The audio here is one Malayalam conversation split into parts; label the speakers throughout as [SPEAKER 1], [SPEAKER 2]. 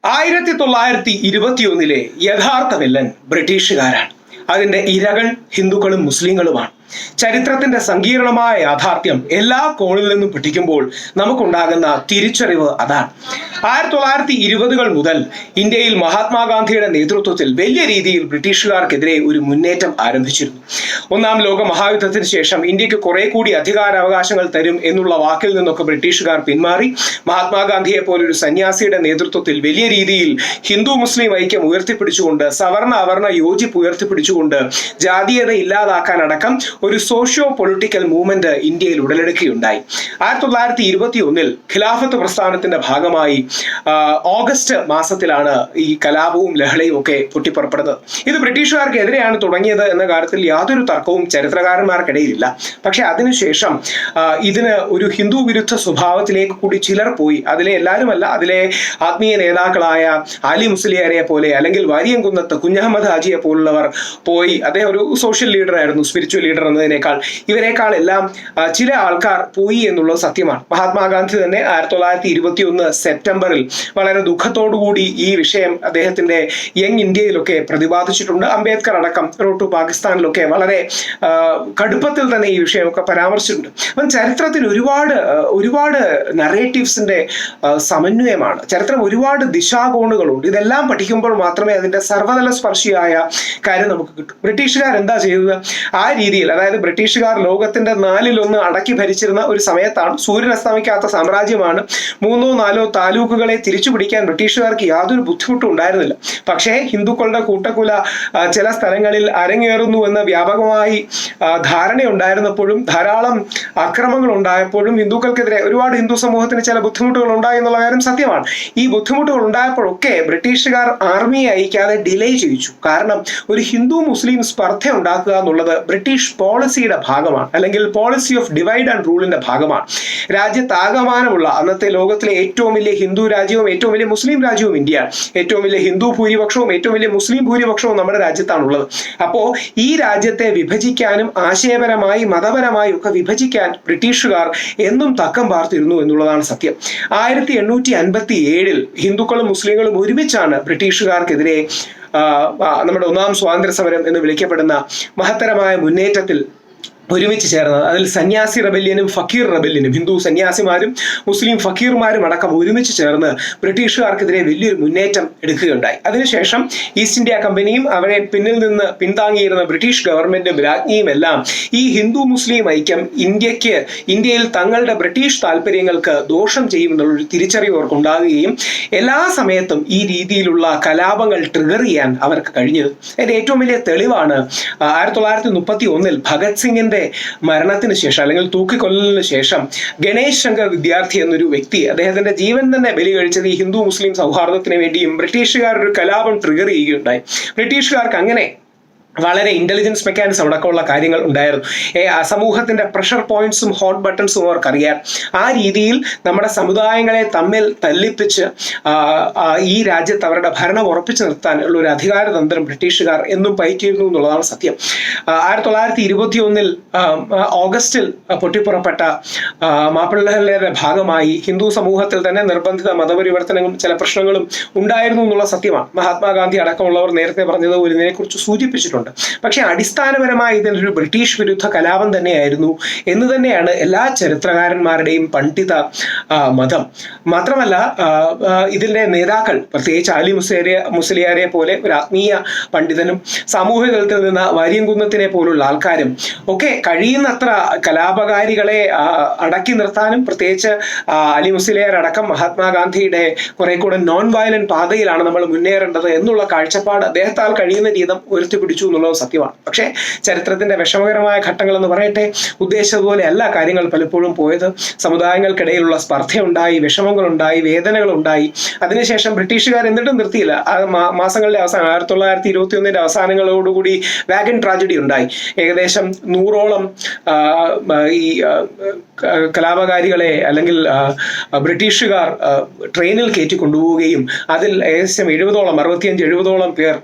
[SPEAKER 1] 1921 യഥാർത്ഥ വില്ലൻ ബ്രിട്ടീഷുകാരാണ്. അതിന്റെ ഇരകൾ ഹിന്ദുക്കളും മുസ്ലിങ്ങളുമാണ്. ചരിത്രത്തിന്റെ സങ്കീർണമായ യാഥാർത്ഥ്യം എല്ലാ കോണിൽ നിന്നും പഠിക്കുമ്പോൾ നമുക്കുണ്ടാകുന്ന തിരിച്ചറിവ് അതാണ്. 1920 മുതൽ ഇന്ത്യയിൽ മഹാത്മാഗാന്ധിയുടെ നേതൃത്വത്തിൽ വലിയ രീതിയിൽ ബ്രിട്ടീഷുകാർക്കെതിരെ ഒരു മുന്നേറ്റം ആരംഭിച്ചിരുന്നു. ഒന്നാം ലോക മഹായുദ്ധത്തിന് ശേഷം ഇന്ത്യക്ക് കുറെ കൂടി അധികാരാവകാശങ്ങൾ തരും എന്നുള്ള വാക്കിൽ നിന്നൊക്കെ ബ്രിട്ടീഷുകാർ പിന്മാറി മഹാത്മാഗാന്ധിയെ പോലൊരു സന്യാസിയുടെ നേതൃത്വത്തിൽ വലിയ രീതിയിൽ ഹിന്ദു മുസ്ലിം ഐക്യം ഉയർത്തിപ്പിടിച്ചുകൊണ്ട്, സവർണ അവർണ യോജിപ്പ് ഉയർത്തിപ്പിടിച്ചുകൊണ്ട് ജാതീയത ഇല്ലാതാക്കാനടക്കം ഒരു സോഷ്യോ പൊളിറ്റിക്കൽ മൂവ്മെന്റ് ഇന്ത്യയിൽ ഉടലെടുക്കുകയുണ്ടായി. 1921 ഖിലാഫത്ത് പ്രസ്ഥാനത്തിന്റെ ഭാഗമായി ഓഗസ്റ്റ് മാസത്തിലാണ് ഈ കലാപവും ലഹളയും ഒക്കെ പൊട്ടിപ്പുറപ്പെടുന്നത്. ഇത് ബ്രിട്ടീഷുകാർക്കെതിരെയാണ് തുടങ്ങിയത് എന്ന കാര്യത്തിൽ യാതൊരു തർക്കവും ചരിത്രകാരന്മാർക്കിടയിലില്ല. പക്ഷെ അതിനുശേഷം ഇതിന് ഒരു ഹിന്ദു വിരുദ്ധ സ്വഭാവത്തിലേക്ക് കൂടി ചിലർ പോയി. അതിലെ എല്ലാവരുമല്ല, അതിലെ ആത്മീയ നേതാക്കളായ ആലി മുസ്ലിയാരെ പോലെ അല്ലെങ്കിൽ വാരിയംകുന്നത്ത് കുഞ്ഞഹമ്മദ് ഹാജിയെ പോലുള്ളവർ പോയി. അദ്ദേഹം ഒരു സോഷ്യൽ ലീഡർ ആയിരുന്നു, സ്പിരിച്വൽ ലീഡർ എന്നതിനേക്കാൾ ഇവരെക്കാൾ എല്ലാം ചില ആൾക്കാർ പോയി എന്നുള്ളത് സത്യമാണ്. മഹാത്മാഗാന്ധി തന്നെ 1921 സെപ്റ്റംബറിൽ വളരെ ദുഃഖത്തോടുകൂടി ഈ വിഷയം അദ്ദേഹത്തിന്റെ യങ് ഇന്ത്യയിലൊക്കെ പ്രതിപാദിച്ചിട്ടുണ്ട്. അംബേദ്കർ അടക്കം റോഡ് ടു പാകിസ്ഥാനിലൊക്കെ വളരെ കടുപ്പത്തിൽ തന്നെ ഈ വിഷയമൊക്കെ പരാമർശിച്ചിട്ടുണ്ട്. അപ്പം ചരിത്രത്തിൽ ഒരുപാട് നറേറ്റീവ്സിന്റെ സമന്വയമാണ്. ചരിത്രം ഒരുപാട് ദിശാകോണുകളുണ്ട്. ഇതെല്ലാം പഠിക്കുമ്പോൾ മാത്രമേ അതിന്റെ സർവ്വതല സ്പർശിയായ കാര്യം നമുക്ക് കിട്ടും. ബ്രിട്ടീഷുകാർ എന്താ ചെയ്തത്? ആ രീതിയിൽ, അതായത് ബ്രിട്ടീഷുകാർ ലോകത്തിന്റെ 1/4 അടക്കി ഭരിച്ചിരുന്ന ഒരു സമയത്താണ്. സൂര്യൻ അസ്തമിക്കാത്ത സാമ്രാജ്യമാണ്. 3-4 താലൂക്കുകളെ തിരിച്ചു പിടിക്കാൻ ബ്രിട്ടീഷുകാർക്ക് യാതൊരു ബുദ്ധിമുട്ടും ഉണ്ടായിരുന്നില്ല. പക്ഷേ ഹിന്ദുക്കളുടെ കൂട്ടക്കുല ചില സ്ഥലങ്ങളിൽ അരങ്ങേറുന്നു എന്ന വ്യാപകമായി ധാരണയുണ്ടായിരുന്നപ്പോഴും ധാരാളം അക്രമങ്ങൾ ഉണ്ടായപ്പോഴും ഹിന്ദുക്കൾക്കെതിരെ ഒരുപാട് ഹിന്ദു സമൂഹത്തിന് ചില ബുദ്ധിമുട്ടുകൾ ഉണ്ടായി എന്നുള്ള കാര്യം സത്യമാണ്. ഈ ബുദ്ധിമുട്ടുകൾ ഉണ്ടായപ്പോഴൊക്കെ ബ്രിട്ടീഷുകാർ ആർമിയെ അയക്കാതെ ഡിലേ ചെയ്യിച്ചു. കാരണം ഒരു ഹിന്ദു മുസ്ലിം സ്പർദ്ധ ഉണ്ടാക്കുക എന്നുള്ളത് ബ്രിട്ടീഷ് പോളിസിയുടെ ഭാഗമാണ്, അല്ലെങ്കിൽ പോളിസി ഓഫ് ഡിവൈഡ് ആൻഡ് റൂളിന്റെ ഭാഗമാണ്. രാജ്യത്താകമാനമുള്ള അന്നത്തെ ലോകത്തിലെ ഏറ്റവും വലിയ ഹിന്ദു രാജ്യവും ഏറ്റവും വലിയ മുസ്ലിം രാജ്യവും ഇന്ത്യയാണ്. ഏറ്റവും വലിയ ഹിന്ദു ഭൂരിപക്ഷവും ഏറ്റവും വലിയ മുസ്ലിം ഭൂരിപക്ഷവും നമ്മുടെ രാജ്യത്താണുള്ളത്. അപ്പോൾ ഈ രാജ്യത്തെ വിഭജിക്കാനും ആശയപരമായി മതപരമായി ഒക്കെ വിഭജിക്കാൻ ബ്രിട്ടീഷുകാർ എന്നും തക്കം പാർത്തിരുന്നു എന്നുള്ളതാണ് സത്യം. 1857 ഹിന്ദുക്കളും മുസ്ലിങ്ങളും ഒരുമിച്ചാണ് ബ്രിട്ടീഷുകാർക്കെതിരെ നമ്മുടെ ഒന്നാം സ്വാതന്ത്ര്യ സമരം എന്ന് വിളിക്കപ്പെടുന്ന മഹത്തരമായ മുന്നേറ്റത്തിൽ ഒരുമിച്ച് ചേർന്നത്. അതിൽ സന്യാസി റബല്യനും ഫക്കീർ റബല്യനും, ഹിന്ദു സന്യാസിമാരും മുസ്ലിം ഫക്കീർമാരും അടക്കം ഒരുമിച്ച് ചേർന്ന് ബ്രിട്ടീഷുകാർക്കെതിരെ വലിയൊരു മുന്നേറ്റം എടുക്കുകയുണ്ടായി. അതിനുശേഷം ഈസ്റ്റ് ഇന്ത്യ കമ്പനിയും അവരെ പിന്നിൽ നിന്ന് പിന്താങ്ങിയിരുന്ന ബ്രിട്ടീഷ് ഗവൺമെന്റും രാജ്ഞിയും എല്ലാം ഈ ഹിന്ദു മുസ്ലിം ഐക്യം ഇന്ത്യയിൽ തങ്ങളുടെ ബ്രിട്ടീഷ് താല്പര്യങ്ങൾക്ക് ദോഷം ചെയ്യുമെന്നുള്ളൊരു തിരിച്ചറിവ് അവർക്കുണ്ടാകുകയും എല്ലാ സമയത്തും ഈ രീതിയിലുള്ള കലാപങ്ങൾ ട്രിഗർ ചെയ്യാൻ അവർക്ക് കഴിഞ്ഞത്. അതിന്റെ ഏറ്റവും വലിയ തെളിവാണ് 1931 ഭഗത് സിംഗിന്റെ മരണത്തിന് ശേഷം, അല്ലെങ്കിൽ തൂക്കിക്കൊല്ലലിന് ശേഷം, ഗണേഷ് ശങ്കർ വിദ്യാർത്ഥി എന്നൊരു വ്യക്തി അദ്ദേഹത്തിന്റെ ജീവൻ തന്നെ ബലി കഴിച്ചത് ഈ ഹിന്ദു മുസ്ലിം സൗഹാർദ്ദത്തിന് വേണ്ടിയും ബ്രിട്ടീഷുകാർ ഒരു കലാപം ട്രിഗർ ചെയ്യുകയുണ്ടായി. ബ്രിട്ടീഷുകാർക്ക് അങ്ങനെ വളരെ ഇന്റലിജൻസ് മെക്കാനിസം അടക്കമുള്ള കാര്യങ്ങൾ ഉണ്ടായിരുന്നു. സമൂഹത്തിന്റെ പ്രഷർ പോയിന്റ്സും ഹോട്ട് ബട്ടൺസും അവർക്കറിയാം. ആ രീതിയിൽ നമ്മുടെ സമുദായങ്ങളെ തമ്മിൽ തല്ലിപ്പിച്ച് ഈ രാജ്യത്ത് അവരുടെ ഭരണം ഉറപ്പിച്ചു നിർത്താൻ ഉള്ള ഒരു അധികാരതന്ത്രം ബ്രിട്ടീഷുകാർ എന്നും പയറ്റിയിരുന്നു എന്നുള്ളതാണ് സത്യം. 1921 ഓഗസ്റ്റിൽ പൊട്ടിപ്പുറപ്പെട്ട മാപ്പിളയുടെ ഭാഗമായി ഹിന്ദു സമൂഹത്തിൽ തന്നെ നിർബന്ധിത മതപരിവർത്തനങ്ങളും ചില പ്രശ്നങ്ങളും ഉണ്ടായിരുന്നു എന്നുള്ള സത്യമാണ്. മഹാത്മാഗാന്ധി അടക്കമുള്ളവർ നേരത്തെ പറഞ്ഞതുപോലെ ഇതിനെക്കുറിച്ച് സൂചിപ്പിച്ചിട്ടുണ്ട്. പക്ഷെ അടിസ്ഥാനപരമായി ഇതിനൊരു ബ്രിട്ടീഷ് വിരുദ്ധ കലാപം തന്നെയായിരുന്നു എന്ന് തന്നെയാണ് എല്ലാ ചരിത്രകാരന്മാരുടെയും പണ്ഡിത മതം. മാത്രമല്ല ഇതിന്റെ നേതാക്കൾ, പ്രത്യേകിച്ച് ആലി മുസ്ലിയാരെ പോലെ ഒരു ആത്മീയ പണ്ഡിതനും സാമൂഹിക തലത്തിൽ നിന്ന് വാര്യംകുന്നത്തിനെ പോലുള്ള ആൾക്കാരും ഒക്കെ കഴിയുന്നത്ര കലാപകാരികളെ അടക്കി നിർത്താനും, പ്രത്യേകിച്ച് അലി മുസ്ലിയാർ അടക്കം മഹാത്മാഗാന്ധിയുടെ കുറെ കൂടെ നോൺ വയലന്റ് പാതയിലാണ് നമ്മൾ മുന്നേറേണ്ടത് എന്നുള്ള കാഴ്ചപ്പാട് അദ്ദേഹത്താൽ കഴിയുന്ന രീതിം ഉയർത്തിപ്പിടിച്ചു എന്നുള്ളത് സത്യമാണ്. പക്ഷേ ചരിത്രത്തിന്റെ വിഷമകരമായ ഘട്ടങ്ങൾ എന്ന് പറയട്ടെ, ഉദ്ദേശിച്ചതുപോലെ അല്ല കാര്യങ്ങൾ പലപ്പോഴും പോയത്. സമുദായങ്ങൾക്കിടയിലുള്ള സ്പർദ്ധയുണ്ടായി, വിഷമങ്ങളുണ്ടായി, വേദനകളുണ്ടായി. അതിനുശേഷം ബ്രിട്ടീഷുകാർ എന്നിട്ടും നിർത്തിയില്ല. മാസങ്ങളുടെ അവസാനം 1921 അവസാനങ്ങളോടുകൂടി വാഗൺ ട്രാജഡി ഉണ്ടായി. ഏകദേശം 100ഓളം ഈ കലാപകാരികളെ അല്ലെങ്കിൽ ബ്രിട്ടീഷുകാർ ട്രെയിനിൽ കയറ്റി കൊണ്ടുപോവുകയും അതിൽ ഏകദേശം 65-70 പേർ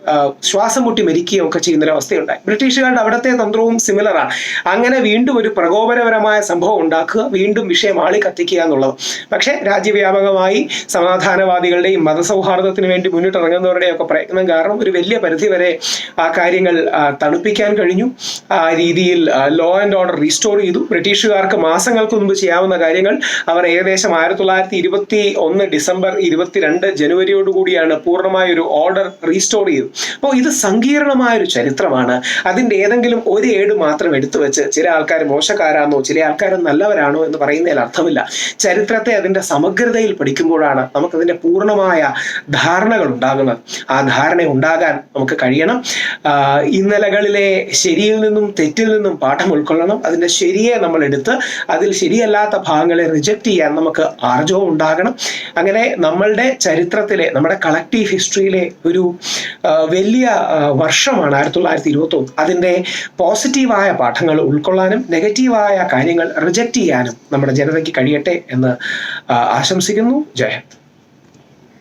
[SPEAKER 1] ശ്വാസം മുട്ടി മരിക്കുകയും ഒക്കെ ചെയ്ത ചെയ്യുന്നൊരവസ്ഥയുണ്ടായി. ബ്രിട്ടീഷുകാരുടെ അവിടുത്തെ തന്ത്രവും സിമിലറാണ്. അങ്ങനെ വീണ്ടും ഒരു പ്രകോപനപരമായ സംഭവം ഉണ്ടാക്കുക, വീണ്ടും വിഷയം ആളി കത്തിക്കുക എന്നുള്ളത്. പക്ഷേ രാജ്യവ്യാപകമായി സമാധാനവാദികളുടെയും മതസൗഹാർദ്ദത്തിന് വേണ്ടി മുന്നിട്ടിറങ്ങുന്നവരുടെയും ഒക്കെ പ്രയത്നം കാരണം ഒരു വലിയ പരിധിവരെ ആ കാര്യങ്ങൾ തണുപ്പിക്കാൻ കഴിഞ്ഞു. ആ രീതിയിൽ ലോ ആൻഡ് ഓർഡർ റീസ്റ്റോർ ചെയ്തു. ബ്രിട്ടീഷുകാർക്ക് മാസങ്ങൾക്ക് മുമ്പ് ചെയ്യാവുന്ന കാര്യങ്ങൾ അവർ ഏകദേശം 1921 ഡിസംബർ 22 ജനുവരിയോടുകൂടിയാണ് പൂർണ്ണമായ ഒരു ഓർഡർ റീസ്റ്റോർ ചെയ്തത്. അപ്പോൾ ഇത് സങ്കീർണമായൊരു ചരിത്രമാണ്. അതിൻ്റെ ഏതെങ്കിലും ഒരു ഏട് മാത്രം എടുത്തു വെച്ച് ചില ആൾക്കാർ മോശക്കാരാണോ ചില ആൾക്കാർ നല്ലവരാണോ എന്ന് പറയുന്നതിൽ അർത്ഥമില്ല. ചരിത്രത്തെ അതിൻ്റെ സമഗ്രതയിൽ പഠിക്കുമ്പോഴാണ് നമുക്കതിൻ്റെ പൂർണ്ണമായ ധാരണകൾ ഉണ്ടാകുന്നത്. ആ ധാരണ ഉണ്ടാകാൻ നമുക്ക് കഴിയണം. ഇന്നലകളിലെ ശരിയിൽ നിന്നും തെറ്റിൽ നിന്നും പാഠം ഉൾക്കൊള്ളണം. അതിൻ്റെ ശരിയെ നമ്മൾ എടുത്ത് അതിൽ ശരിയല്ലാത്ത ഭാഗങ്ങളെ റിജക്റ്റ് ചെയ്യാൻ നമുക്ക് ആർജവം ഉണ്ടാകണം. അങ്ങനെ നമ്മളുടെ ചരിത്രത്തിലെ നമ്മുടെ കളക്റ്റീവ് ഹിസ്റ്ററിയിലെ ഒരു വലിയ വർഷമാണ് 1921. അതിൻ്റെ പോസിറ്റീവായ പാഠങ്ങൾ ഉൾക്കൊള്ളാനും നെഗറ്റീവായ കാര്യങ്ങൾ റിജക്റ്റ് ചെയ്യാനും നമ്മുടെ ജനതയ്ക്ക് കഴിയട്ടെ എന്ന് ആശംസിക്കുന്നു. ജയ് ഹിന്ദ്.